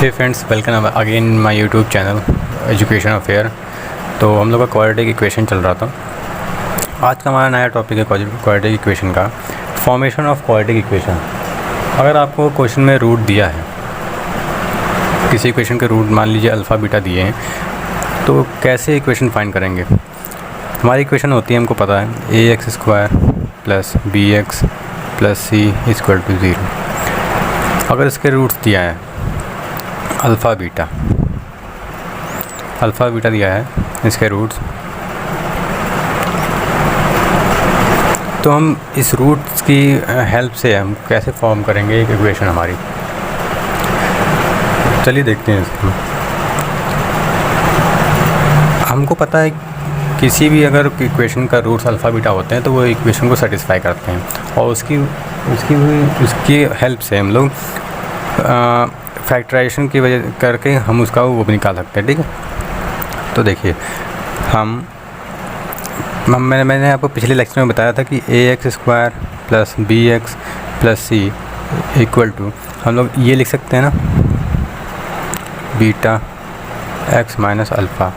Hey friends, welcome again my YouTube channel education affair. तो हम लोग का क्वाड्रेटिक इक्वेशन चल रहा था। आज का हमारा नया टॉपिक है क्वाड्रेटिक इक्वेशन का, फॉर्मेशन ऑफ क्वाड्रेटिक इक्वेशन। अगर आपको क्वेश्चन में रूट दिया है, किसी इक्वेशन के रूट मान लीजिए अल्फ़ा बीटा दिए हैं, तो कैसे इक्वेशन फाइंड करेंगे। हमारी इक्वेशन होती है, हमको पता है, ax² plus bx plus c equal to 0। अगर इसके रूट्स दिया है अल्फ़ा बीटा दिया है इसके रूट्स, तो हम इस रूट्स की हेल्प से हम कैसे फॉर्म करेंगे एक इक्वेशन हमारी। चलिए देखते हैं इसको। हमको पता है किसी भी अगर इक्वेशन का रूट्स अल्फ़ा बीटा होते हैं तो वो इक्वेशन को सेटिस्फाई करते हैं, और उसकी हेल्प से हम लोग फैक्टराइजेशन की वजह करके हम उसका वो भी निकाल सकते हैं। ठीक है, तो देखिए मैंने आपको पिछले लेक्चर में बताया था कि ax² plus bx plus c equal to, हम लोग ये लिख सकते हैं ना, बीटा x माइनस अल्फ़ा,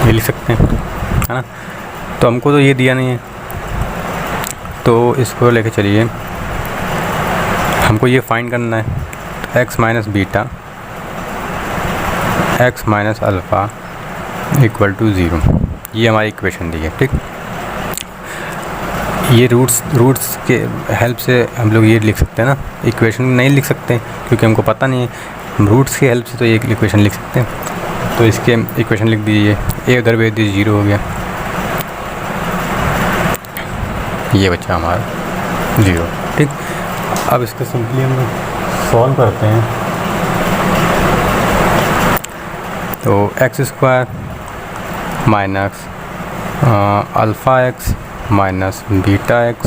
ये लिख सकते हैं, है ना। तो हमको तो ये दिया नहीं है, तो इसको लेके चलिए, हमको ये फाइंड करना है x minus beta x minus alpha equal to 0। ये हमारी इक्वेशन दी है। ठीक, ये रूट्स के हेल्प से हम लोग ये लिख सकते हैं ना। इक्वेशन नहीं लिख सकते क्योंकि हमको पता नहीं है, रूट्स की हेल्प से तो ये इक्वेशन लिख सकते हैं। तो इसके इक्वेशन लिख दीजिए, a उधर भेज दीजिए, 0 हो गया, ये बच्चा हमारा 0। ठीक, अब इसको सिंपली हम सॉल्व करते हैं। तो x² minus alpha x minus beta x,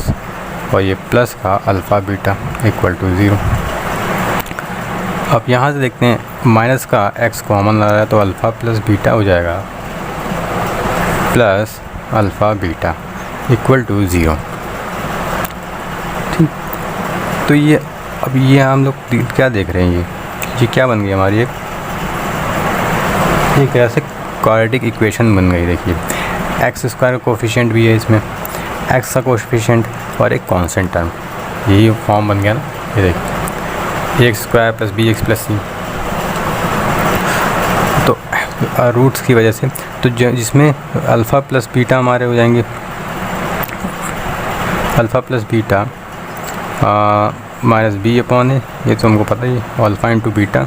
और ये प्लस का अल्फ़ा बीटा इक्वल टू 0। अब यहाँ से देखते हैं, माइनस का x कॉमन ला रहा है तो अल्फ़ा प्लस बीटा हो जाएगा, plus alpha beta equal to 0। ठीक, तो ये अब ये हम लोग क्या देख रहे हैं, ये क्या बन गई हमारी एक ऐसे क्वाड्रेटिक इक्वेशन बन गई। देखिए x² का कोफिशिएंट भी है इसमें, x का कोफिशिएंट और एक कांस्टेंट टर्म, यही फॉर्म बन गया ना। ये देखिए ax² plus bx plus c, तो रूट्स की वजह से तो जिसमें अल्फ़ा प्लस बीटा हमारे हो जाएंगे, alpha plus beta minus b upon A, ये तो हमको पता ही है, alpha into beta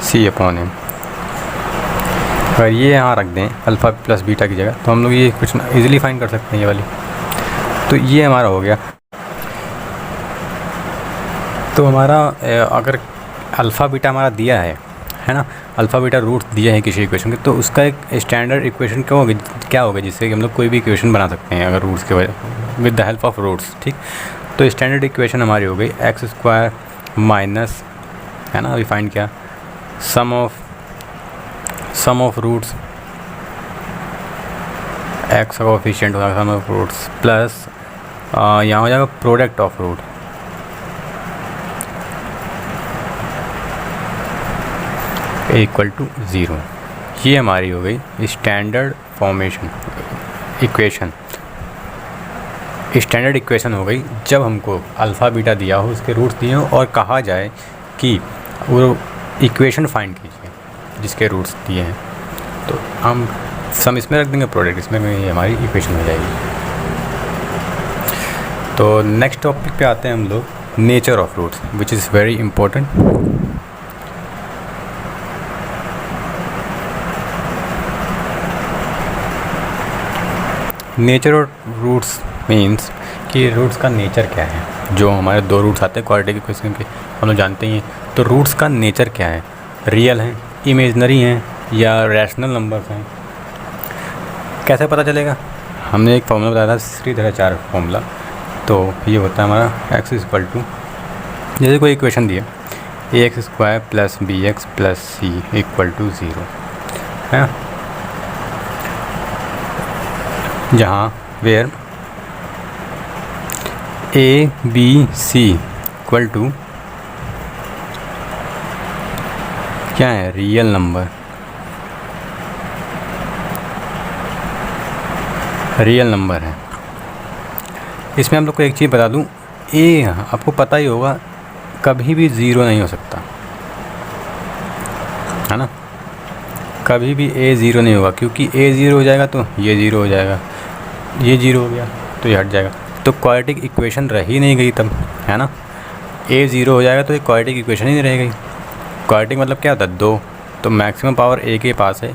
c upon A. अगर ये यहाँ रख दें अल्फ़ा प्लस बीटा की जगह, तो हम लोग ये कुछ इजीली फाइंड कर सकते हैं ये वाली। तो ये हमारा हो गया। तो हमारा अगर अल्फ़ा बीटा हमारा दिया है ना, अल्फ़ा बीटा रूट दिया है किसी इक्वेशन के, तो उसका एक स्टैंडर्ड इक्वेशन क्या होगा जिससे कि हम लोग कोई भी इक्वेशन बना सकते हैं अगर रूट्स के वजह with the help of roots. ठीक, तो स्टैंडर्ड इक्वेशन हमारी हो गई x² माइनस, है ना, अभी फाइंड किया, सम ऑफ रूट्स, x का कोफिशिएंट होगा सम ऑफ रूट्स, प्लस यहाँ हो जाएगा product of root, equal to 0। ये हमारी हो गई standard formation equation. Standard equation हो गई जब हमको अल्फ़ा बीटा दिया हो, उसके रूट्स दिए हो, और कहा जाए कि वो इक्वेशन फाइंड कीजिए जिसके रूट्स दिए हैं, तो हम सम इसमें रख देंगे, प्रोडक्ट इसमें, ये हमारी इक्वेशन हो जाएगी। तो नेक्स्ट टॉपिक पे आते हैं हम लोग, nature of roots, which is very important. Nature of roots means कि रूट्स का नेचर क्या है। जो हमारे दो रूट्स आते हैं क्वाड्रेटिक इक्वेशन के, हम लोग जानते ही हैं, तो रूट्स का नेचर क्या है, रियल हैं, इमेजनरी हैं, या रैशनल नंबर्स हैं। कैसे पता चलेगा, हमने एक फॉर्मूला बताया था, श्रीधराचार्य फॉर्मूला। तो ये होता है हमारा x इक्वल टू, जैसे कोई इक्वेशन दिया ax² plus bx plus c equal to 0 है, जहाँ where a b c equal to क्या है, रियल नंबर, रियल नंबर है। इसमें हम लोग को एक चीज़ बता दूं, ए आपको पता ही होगा कभी भी ज़ीरो नहीं हो सकता, है ना। कभी भी ए ज़ीरो नहीं होगा, क्योंकि ए ज़ीरो हो जाएगा तो ये ज़ीरो हो जाएगा, ये ज़ीरो हो गया तो ये हट जाएगा, तो क्वाड्रेटिक इक्वेशन रह ही नहीं गई तब, है ना। ए ज़ीरो हो जाएगा तो ये क्वाड्रेटिक इक्वेशन ही नहीं रह गई। क्वाड्रेटिक मतलब क्या होता है, दो, तो मैक्सिमम पावर ए के पास है,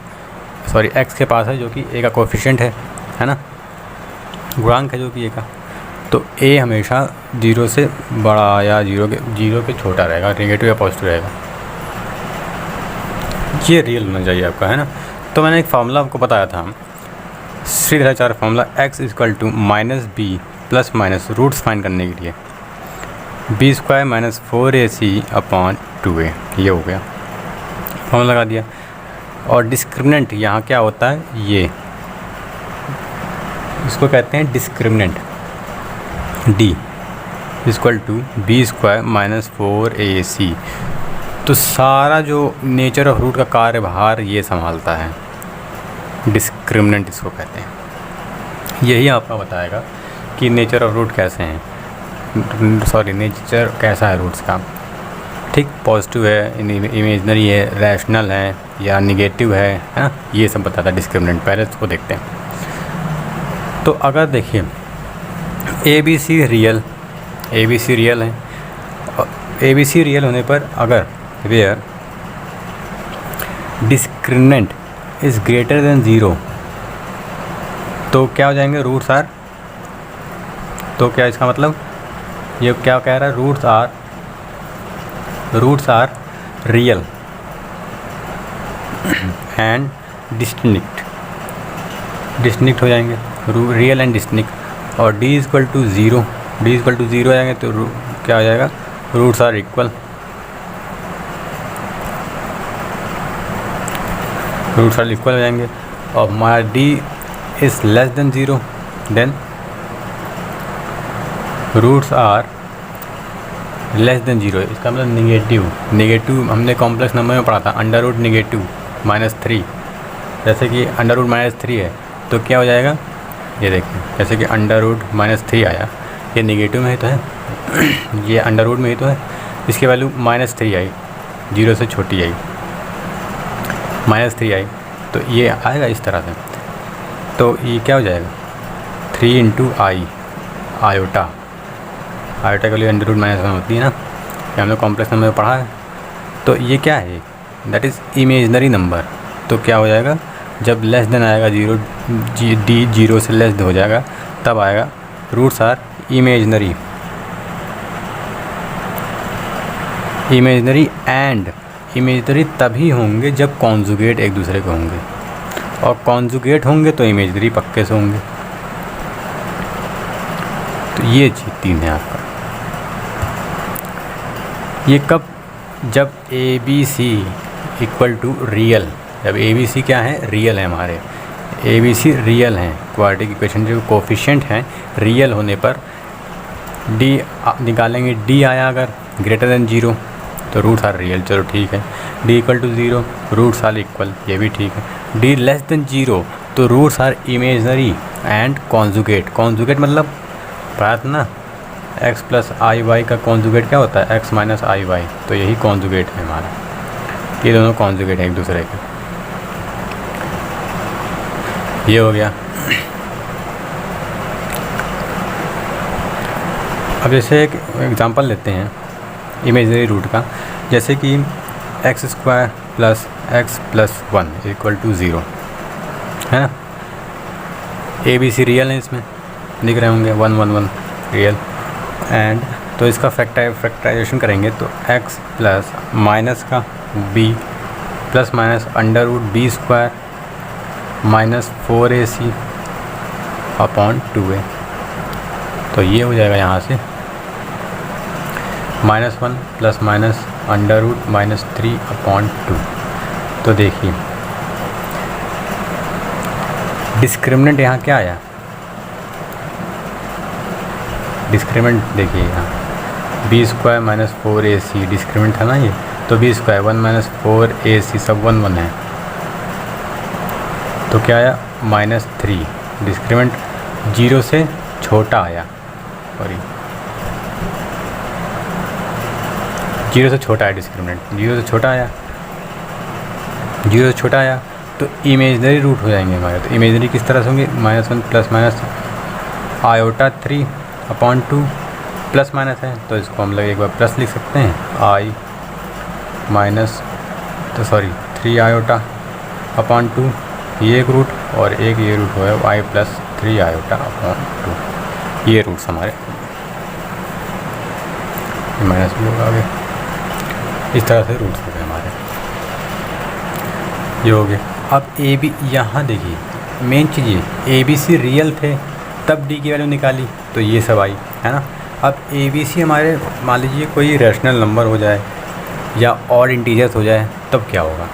सॉरी एक्स के पास है, जो कि ए का कोफिशिएंट है ना, गुणांक है जो कि ए का। तो ए हमेशा जीरो से बड़ा या जीरो के छोटा रहेगा, नेगेटिव या पॉजिटिव रहेगा। ये रियल होना चाहिए आपका, है ना। तो मैंने एक फार्मूला आपको बताया था, Shridharacharya formula, x equal to minus B plus minus roots find करने के लिए B square minus 4ac upon 2a, ये हो गया, फार्मूला लगा दिया। और डिस्क्रिमिनेंट यहाँ क्या होता है, ये इसको कहते हैं discriminant, d equal to B square minus 4ac। तो सारा जो नेचर ऑफ रूट का कार्यभार ये संभालता है, डिस्क्रिमिनेंट इसको कहते हैं। यही आपको बताएगा कि नेचर ऑफ रूट कैसे हैं, सॉरी नेचर कैसा है रूट्स का, ठीक, पॉजिटिव है, इमेजनरी है, रैशनल है या निगेटिव है ना, ये सब बताता है डिस्क्रिमिनेंट। पहले इसको देखते हैं। तो अगर देखिए ए बी सी रियल है, ए बी सी रियल होने पर अगर where discriminant is greater than zero, तो क्या हो जाएंगे, रूट्स आर, तो क्या इसका मतलब, ये क्या कह रहा है, roots are real and distinct हो जाएंगे, रियल एंड डिस्टिंक्ट। और डी इक्वल टू ज़ीरो आ जाएंगे तो क्या हो जाएगा, roots are equal, roots are equal हो जाएंगे। और हमारा D is less than zero, then roots are less than zero, इसका मतलब नेगेटिव हमने कॉम्प्लेक्स नंबर में पढ़ा था, अंडर रूट नेगेटिव -3, जैसे कि अंडर रूट -3 है तो क्या हो जाएगा, ये देखिए, जैसे कि अंडर रूट -3 आया, ये नेगेटिव में ही तो है ये अंडर रूट में ही तो है, इसकी वैल्यू -3 आई, 0 से छोटी आई, -3 आई, तो ये आएगा इस तरह से। तो ये क्या हो जाएगा, 3 इंटू आयोटा की वैल्यू अंडर रूट -1 होती है ना, ये हमने कॉम्प्लेक्स नंबर में पढ़ा है। तो ये क्या है, दैट इज़ इमेजनरी नंबर। तो क्या हो जाएगा, जब लेस देन आएगा ज़ीरो, डी 0 से लेस हो जाएगा, तब आएगा roots are imaginary and imaginary तभी होंगे जब कॉन्जुगेट एक दूसरे के होंगे, और कॉन्जुगेट होंगे तो इमेजनरी पक्के से होंगे। तो ये चीज़ 3 है आपका। ये कब, जब A B C equal to real, जब ए बी सी क्या है, रियल है, हमारे ए बी सी रियल हैं, क्वाड्रेटिक इक्वेशन जो कोफिशिएंट हैं रियल होने पर डी निकालेंगे, डी आया अगर ग्रेटर देन ज़ीरो तो रूट्स आर रियल, चलो ठीक है। D equal to zero, roots are equal, ये भी ठीक है। डी लेस देन ज़ीरो तो roots are imaginary and conjugate मतलब बात ना, x प्लस आई वाई का कॉन्जुगेट क्या होता है, x माइनस आई वाई, तो यही कॉन्जुगेट है हमारा, ये दोनों कॉन्जुगेट हैं एक दूसरे के। ये हो गया। अब जैसे एक एग्जांपल लेते हैं इमेजनरी रूट का, जैसे कि x square plus x plus 1 equal to 0 है ना। ए बी सी रियल है, इसमें लिख रहे होंगे 1 1 1 रियल, एंड तो इसका फैक्टराइजेशन करेंगे तो x प्लस माइनस का b plus minus under root B square minus 4ac upon 2a, तो ये हो जाएगा यहाँ से -1 plus minus under root -3 upon 2। तो देखिए डिस्क्रिमिनेंट यहाँ क्या आया, डिस्क्रिमिनेंट देखिए यहाँ B square minus 4ac discriminant था ना ये, तो बी स्क्वायर 1 माइनस 4ac सब 1 1 है, तो क्या आया -3। डिस्क्रिमेंट 0 से छोटा आया, सॉरी 0 से छोटा है डिस्क्रिमिनेंट, 0 से छोटा आया, 0 से छोटा आया तो इमेजनरी रूट हो जाएंगे हमारे। तो इमेजनरी किस तरह से होंगे, -1 plus minus iota 3/2 plus minus है, तो इसको हम लोग एक बार प्लस लिख सकते हैं, आई माइनस तो सॉरी 3 आयोटा/2, ये एक रूट और एक ये रूट हुआ है आई प्लस 3 आयोटा/2, ये रूट्स हमारे माइनस भी होगा आगे, इस तरह से रूट्स हो गए हमारे, ये हो गए। अब ए बी, यहाँ देखिए मेन चीज़ ये ए बी सी रियल थे तब डी की वैल्यू निकाली तो ये सब आई, है ना। अब ए बी सी हमारे मान लीजिए कोई रैशनल नंबर हो जाए या ऑड इंटीजर्स हो जाए तब क्या होगा,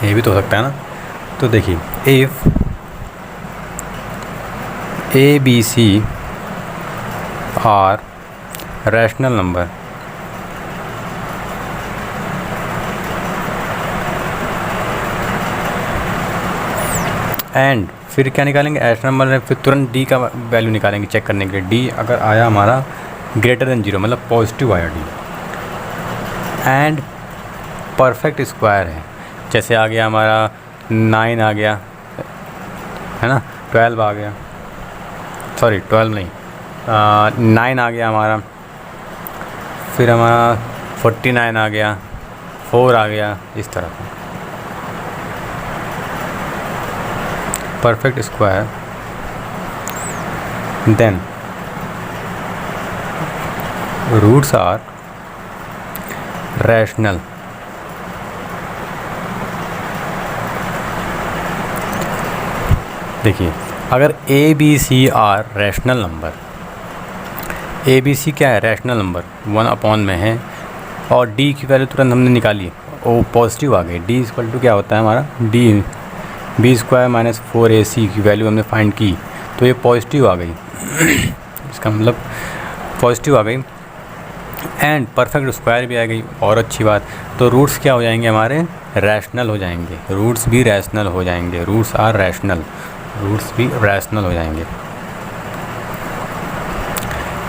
ये भी तो हो सकता है ना। तो देखिए if A B C are rational number and फिर क्या निकालेंगे, रैशनल नंबर में फिर तुरंत डी का वैल्यू निकालेंगे चेक करने के लिए। डी अगर आया हमारा ग्रेटर देन 0 मतलब पॉजिटिव आया डी, एंड परफेक्ट स्क्वायर है, जैसे आ गया हमारा 9 आ गया, है ना, 12 आ गया, सॉरी 12 नहीं 9 आ गया हमारा, फिर हमारा 49 आ गया, 4 आ गया, इस तरह का perfect square. Then roots are rational, देखिए अगर A B C are rational number, A B C क्या है रैशनल नंबर 1 में है और डी की वैल्यू तुरंत हमने निकाली, वो पॉजिटिव आ गई, डी इक्वल टू क्या होता है हमारा D B square minus 4ac की वैल्यू हमने फाइंड की तो ये पॉजिटिव आ गई इसका मतलब पॉजिटिव आ गई, एंड परफेक्ट स्क्वायर भी आ गई, और अच्छी बात। तो रूट्स क्या हो जाएंगे हमारे रैशनल हो जाएंगे, रूट्स भी रैशनल हो जाएंगे, रूट्स आर रैशनल, रूट्स भी रैशनल हो जाएंगे,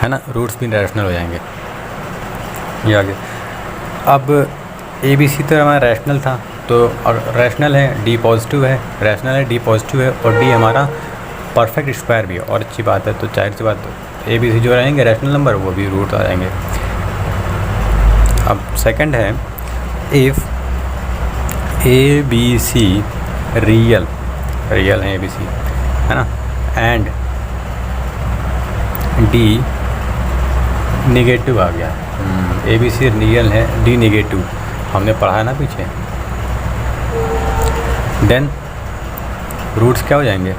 है ना, रूट्स भी रैशनल हो जाएंगे, ये आगे। अब ए बी सी तो हमारा रैशनल था, तो रैशनल है डी पॉजिटिव है, रैशनल है डी पॉजिटिव है और डी हमारा परफेक्ट स्क्वायर भी है, और अच्छी बात है। तो जाहिर सी बात ए बी सी जो रहेंगे रैशनल नंबर वो भी रूट आ जाएंगे। अब सेकंड है if A B C real, real है ए बी सी, है ना, एंड डी निगेटिव आ गया, ए बी सी रियल है डी निगेटिव, हमने पढ़ा है ना पीछे। देन रूट्स क्या हो जाएंगे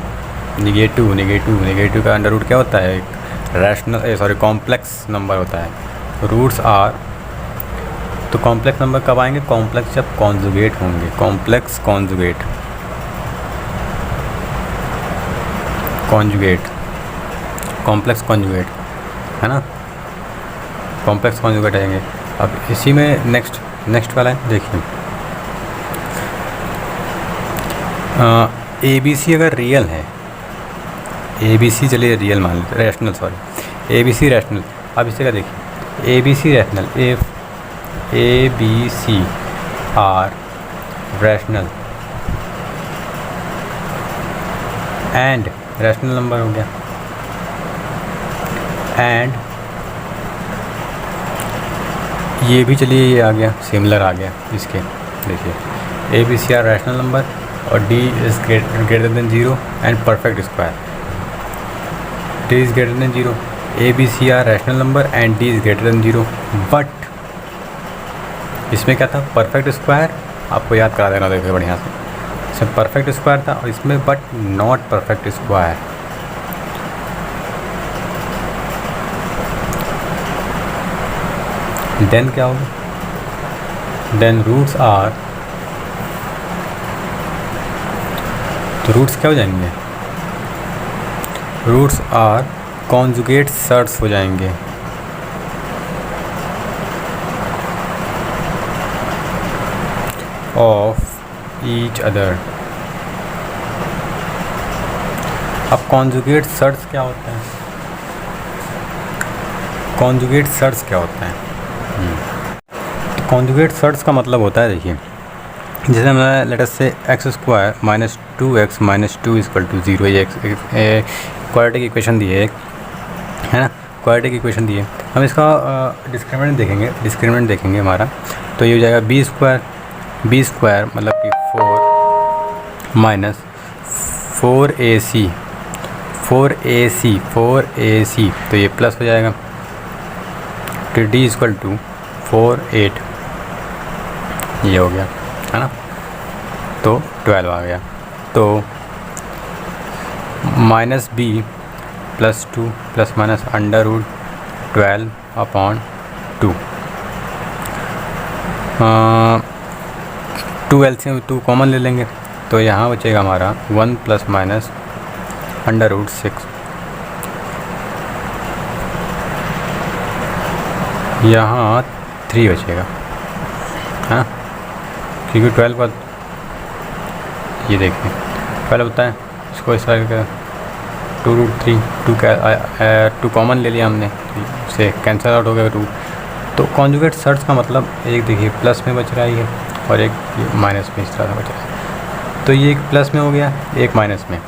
निगेटिव, निगेटिव, निगेटिव का अंडर रूट क्या होता है, एक रैशनल सॉरी कॉम्प्लेक्स नंबर होता है। रूट्स आर, तो कॉम्प्लेक्स नंबर कब आएंगे, कॉम्प्लेक्स जब कॉन्जुगेट होंगे, complex conjugate, conjugate, complex conjugate, है ना, कॉम्प्लेक्स कॉन्जुगेट आएंगे। अब इसी में नेक्स्ट वाला है देखिए, ए बी सी अगर रियल है, ए बी सी चलिए रियल मान लेते, rational sorry A B C rational. अब इसे क्या देखिए A B C rational, if A B C are rational and rational number हो गया, एंड ये भी चलिए ये आ गया सिमिलर आ गया इसके, देखिए A B C are rational number और D is greater than 0 and perfect square, D is greater than 0, A B C are rational number and D is greater than 0, but इसमें क्या था परफेक्ट स्क्वायर, आपको याद करा देना देखिए बढ़िया से, इसमें परफेक्ट स्क्वायर था और इसमें but not perfect square. Then क्या होगा, देन रूट्स आर, तो रूट्स क्या हो जाएंगे, रूट्स आर कॉन्जुगेट सर्ट्स हो जाएंगे, ऑफ ईच अदर। अब कॉन्जुगेट सर्च क्या होता है? कॉन्जुगेट सर्च क्या होता है? कॉन्जुगेट सर्च का मतलब होता है, देखिए, जैसे मैं let's say x square minus 2x minus 2 equal to 0, ये क्वाड्रेटिक इक्वेशन दी है एक, है ना, क्वाड्रेटिक इक्वेशन दी है। हम इसका डिस्क्रिमिनेंट देखेंगे हमारा, तो ये हो जाएगा बी स्क्वायर मतलब कि 4 माइनस 4ac तो ये प्लस हो जाएगा, तो डी इक्वल टू 4 8, ये हो गया, है ना, तो 12 आ गया। तो minus B plus 2 plus minus under root 12/2, 2 LCM 2 common ले लेंगे, तो यहाँ बचेगा हमारा 1 प्लस माइनस अंडर रूट 6, यहाँ 3 बचेगा, हाँ, क्योंकि 12 का ये देखिए 12 होता है, इसको इस तरह का 2√3 2 कॉमन ले लिया हमने, से कैंसिल आउट हो गया 2। तो कॉन्जुगेट सर्च का मतलब एक देखिए प्लस में बच रहा है और एक माइनस में इस तरह से बच रहा है, तो ये एक प्लस में हो गया, एक माइनस में।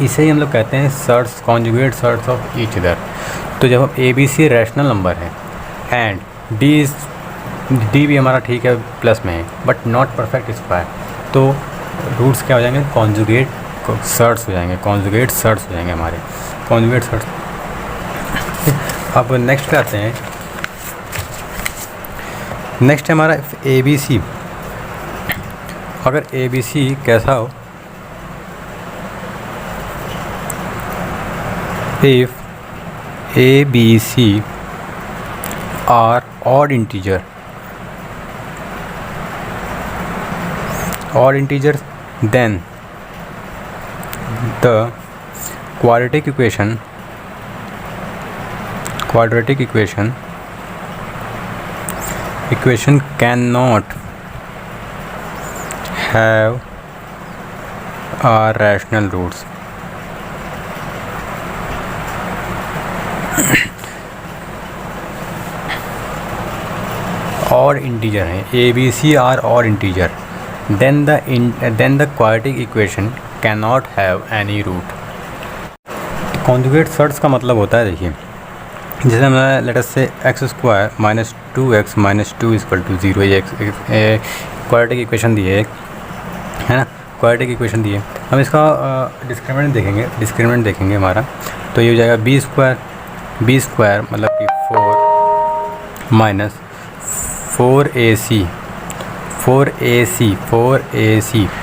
इसे ही हम लोग कहते हैं search, conjugate search of each other. तो जब हम ABC रैशनल नंबर है एंड डी भी हमारा ठीक है प्लस में है बट नॉट परफेक्ट स्क्वायर, तो रूट्स क्या हो जाएंगे? कॉन्जुगेट सर्च हो जाएंगे, कॉन्जुगेट सर्च हो जाएंगे हमारे, कॉन्जुगेट सर्च। अब नेक्स्ट पे आते हैं। नेक्स्ट है हमारा ABC। अगर ABC कैसा हो? If ABC are odd integers, then the quadratic equation cannot have a rational roots। और इंटीजर हैं, ABC आर और integer, then the quadratic equation can not have any root. Conjugate surds का मतलब होता है, देखिए, जैसे मैं let's say x square minus 2x minus 2 equal to 0, ये क्वाड्रेटिक इक्वेशन दी है एक, है ना, क्वाड्रेटिक इक्वेशन दी है। हम इसका डिस्क्रिमिनेंट देखेंगे हमारा, तो ये हो जाएगा बी स्क्वायर मतलब कि 4 माइनस 4ac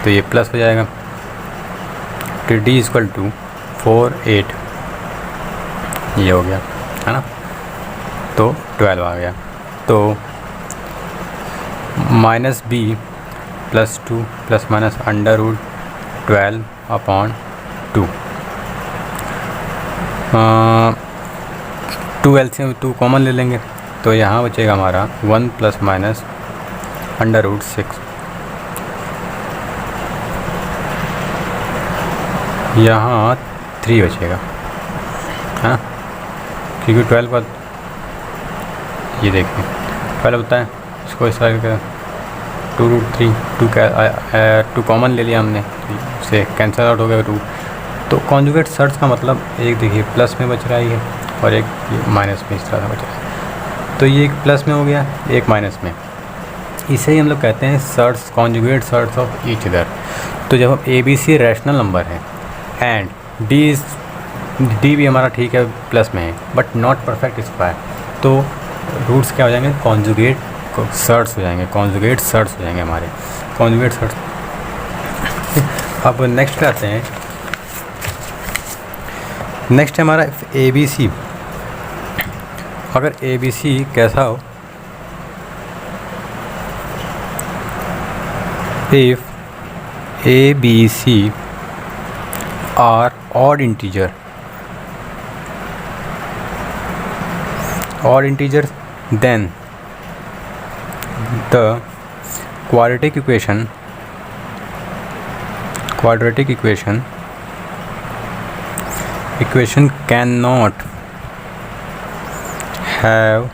तो ये प्लस हो जाएगा, तो डी इक्वल टू 4 8, ये हो गया, है ना, तो 12 आ गया। तो minus B plus 2 plus minus under root 12/2, 2 LCM 2 common ले लेंगे, तो यहाँ बचेगा हमारा 1 प्लस माइनस अंडर रूट 6, यहाँ 3 बचेगा, हाँ, क्योंकि 12 का ये देखिए 12 होता है, इसको इस तरह का 2√3 2 कॉमन ले लिया हमने, से कैंसिल आउट हो गया 2। तो कॉन्जुगेट सर्च का मतलब एक देखिए प्लस में बच रहा है और एक माइनस में इस तरह से बच रहा है, तो ये एक प्लस में हो गया, एक माइनस में। इसे ही हम लोग कहते हैं search, conjugate search of each other. तो जब हम ABC रैशनल नंबर है एंड डी भी हमारा ठीक है प्लस में है बट नॉट परफेक्ट स्क्वायर, तो रूट्स क्या हो जाएंगे? कॉन्जुगेट सर्च हो जाएंगे, कॉन्जुगेट सर्च हो जाएंगे हमारे, कॉन्जुगेट सर्च। अब नेक्स्ट पे आते हैं। नेक्स्ट है हमारा ABC। अगर ABC कैसा हो? If ABC are odd integers, then the quadratic equation cannot have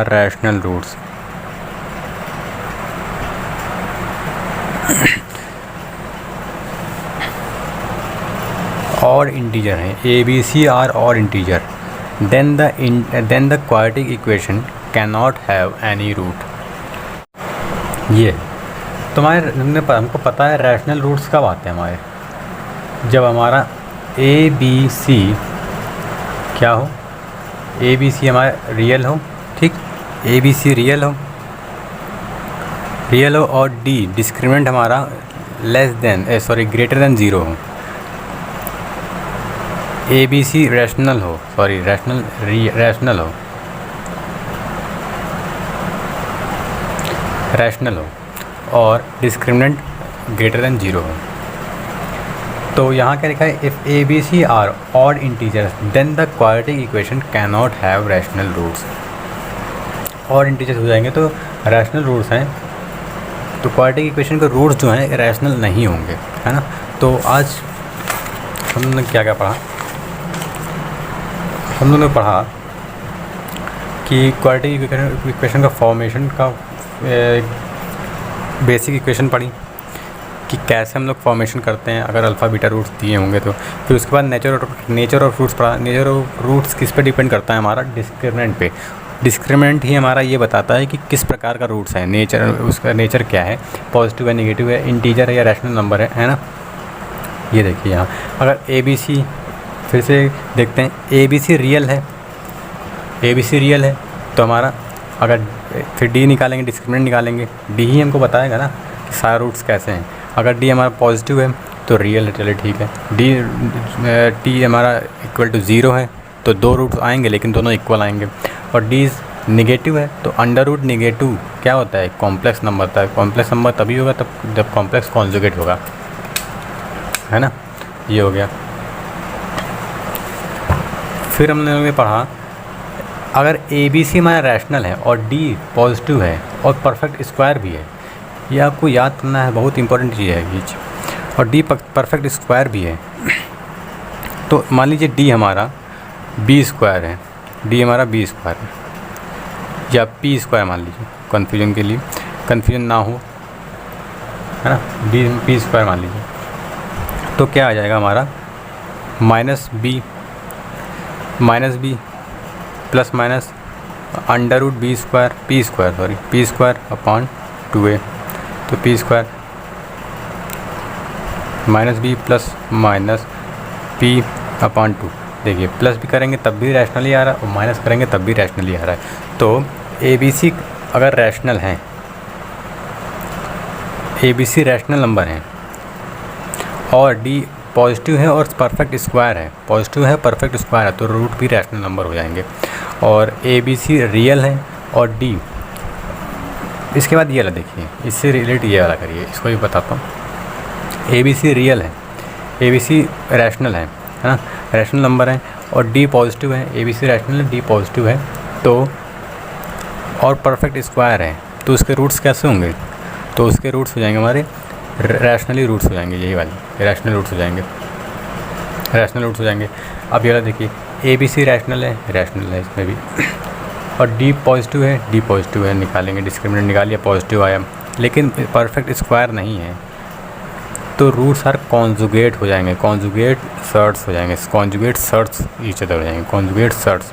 rational roots. और इंटीजर हैं, ए बी सी आर और integer, then the quadratic equation can not have any root. ये तो हमको पता है रैशनल रूट्स कब आते हैं हमारे, जब हमारा ए बी सी क्या हो, ए बी सी हमारा रियल हो, ठीक, ए बी सी रियल हो और डी डिस्क्रिमिनेंट हमारा ग्रेटर देन ज़ीरो हो। ए बी सी रैशनल हो और डिस्क्रिमिनेंट ग्रेटर देन ज़ीरो हो। तो यहाँ क्या लिखा है, if A B C are odd integers then the quadratic equation can not have rational roots. और इंटीजर्स हो जाएंगे तो रैशनल रूट्स हैं, तो क्वाड्रेटिक इक्वेशन के रूट्स जो हैं रैशनल नहीं होंगे, है ना। तो आज हमने क्या पढ़ा, हम लोगों ने पढ़ा कि क्वाड्रेटिक इक्वेशन का फॉर्मेशन का बेसिक इक्वेशन पढ़ी कि कैसे हम लोग फॉर्मेशन करते हैं अगर अल्फ़ा बीटा रूट्स दिए होंगे तो। फिर उसके बाद नेचर और रूट्स पढ़ा। नेचर और रूट्स किस पे डिपेंड करता है, हमारा डिस्क्रिमिनेंट पे। डिस्क्रिमिनेंट ही हमारा ये बताता है कि किस प्रकार का रूट्स है, नेचर, उसका नेचर क्या है, पॉजिटिव है, नेगेटिव है, इंटीजर है या रैशनल नंबर है ना। ये देखिए यहाँ अगर ए बी सी, फिर से देखते हैं, ए बी सी रियल है तो हमारा अगर फिर डी निकालेंगे, डिस्क्रिमिनेंट निकालेंगे, डी ही हमको बताएगा ना कि सारे रूट्स कैसे हैं। अगर डी हमारा पॉजिटिव है तो रियल है, चलिए ठीक है। डी हमारा इक्वल टू ज़ीरो है तो दो रूट्स आएंगे लेकिन दोनों इक्वल आएंगे। और डी नेगेटिव है तो अंडर रूट नेगेटिव क्या होता है, कॉम्प्लेक्स नंबर होता है। कॉम्प्लेक्स नंबर तभी होगा तब जब कॉम्प्लेक्स कॉन्जुगेट होगा, है ना। ये हो गया। फिर हमने पढ़ा अगर ए बी सी हमारा रैशनल है और डी पॉजिटिव है और परफेक्ट स्क्वायर भी है, ये आपको याद करना है, बहुत इंपॉर्टेंट चीज़ है ये, और डी परफेक्ट स्क्वायर भी है। तो मान लीजिए डी हमारा बी स्क्वायर है, डी हमारा बी स्क्वायर है या पी स्क्वायर मान लीजिए, कन्फ्यूजन ना हो, है ना। डी पी स्क्वायर मान लीजिए तो क्या आ जाएगा हमारा minus B plus minus under root P square upon 2a। तो P square minus B plus minus P upon 2। देखिए प्लस भी करेंगे तब भी रैशनली आ रहा है और माइनस करेंगे तब भी रैशनली आ रहा है। तो ए बी सी अगर रैशनल हैं, A B C rational number हैं और डी पॉजिटिव है और परफेक्ट स्क्वायर है, तो रूट भी रैशनल नंबर हो जाएंगे। और ए बी सी रियल है और डी, इसके बाद ये वाला देखिए, इससे रिलेटेड ये वाला करिए, इसको भी बताता हूँ। ए बी सी रियल है, ए बी सी रैशनल है ना, रैशनल नंबर है और डी पॉजिटिव है, ए बी सी रैशनल है, डी पॉजिटिव है तो, और परफेक्ट स्क्वायर है तो उसके रूट्स कैसे होंगे, तो उसके रूट्स हो जाएंगे हमारे रैशनली रूट्स हो जाएंगे, यही वाली रैशनल रूट्स हो जाएंगे। अब ये वाला देखिए, ए बी सी रैशनल है इसमें भी, और डी पॉजिटिव है, निकालेंगे, डिस्क्रिमिनेंट निकालिए, पॉजिटिव आया, लेकिन परफेक्ट स्क्वायर नहीं है तो रूट्स आर कॉन्जुगेट हो जाएंगे, कॉन्जुगेट सर्ट्स ईच अदर हो जाएंगे, कॉन्जुगेट सर्ट्स।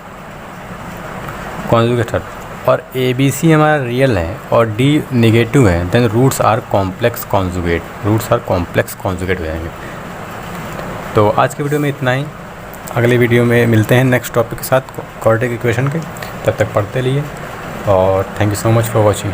और ए बी सी हमारा रियल है और डी नेगेटिव है, then roots are complex conjugate हो जाएंगे। तो आज के वीडियो में इतना ही, अगले वीडियो में मिलते हैं नेक्स्ट टॉपिक के साथ क्वाड्रेटिक इक्वेशन के। तब तक पढ़ते रहिए और thank you so much for watching.